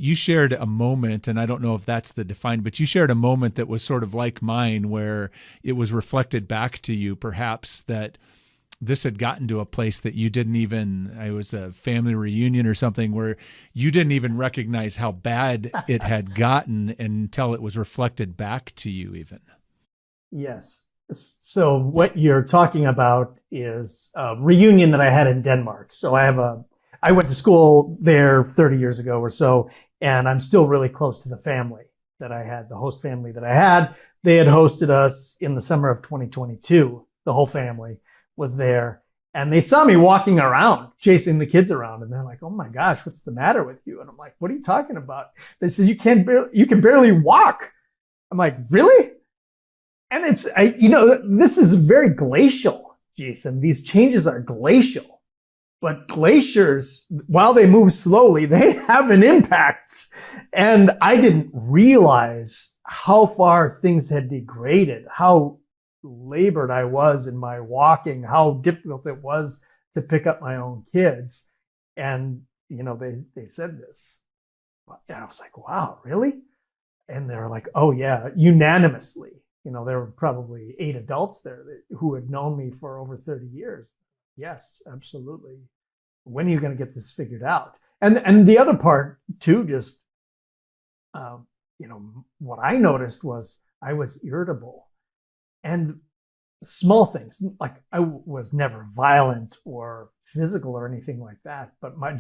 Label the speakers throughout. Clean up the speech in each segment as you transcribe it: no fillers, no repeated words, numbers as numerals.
Speaker 1: you shared a moment, and I don't know if that's the defined, but you shared a moment that was sort of like mine, where it was reflected back to you, perhaps, that this had gotten to a place that you didn't even, it was a family reunion or something where you didn't even recognize how bad it had gotten until it was reflected back to you even.
Speaker 2: Yes. So what you're talking about is a reunion that I had in Denmark. So I went to school there 30 years ago or so, and I'm still really close to the family that I had, the host family that I had. They had hosted us in the summer of 2022. The whole family was there, and they saw me walking around, chasing the kids around, and they're like, "Oh my gosh, what's the matter with you?" And I'm like, "What are you talking about?" They said, "You can barely walk." I'm like, "Really?" And this is very glacial, Jason. These changes are glacial, but glaciers, while they move slowly, they have an impact. And I didn't realize how far things had degraded, how labored I was in my walking, how difficult it was to pick up my own kids. And, they said this. And I was like, wow, really? And they were like, oh yeah, unanimously. There were probably 8 adults there who had known me for over 30 years. Yes, absolutely. When are you going to get this figured out? And the other part too, just, what I noticed was I was irritable. And small things, like I was never violent or physical or anything like that, but my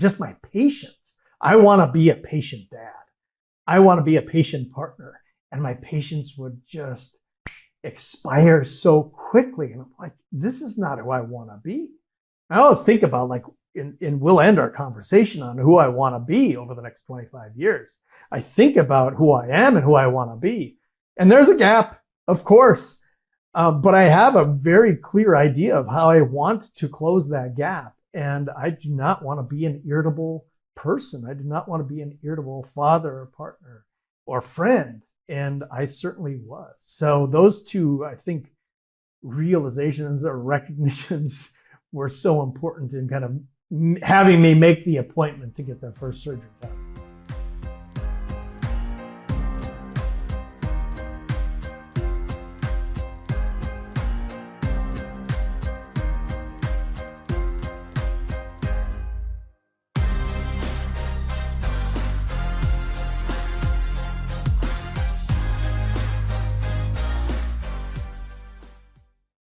Speaker 2: patience. I want to be a patient dad. I want to be a patient partner. And my patience would just expire so quickly. And I'm like, this is not who I want to be. I always think about, like, and we'll end our conversation on who I want to be over the next 25 years. I think about who I am and who I want to be. And there's a gap, of course. But I have a very clear idea of how I want to close that gap. And I do not want to be an irritable person. I do not want to be an irritable father or partner or friend. And I certainly was. So those two, I think, realizations or recognitions were so important in kind of having me make the appointment to get that first surgery done.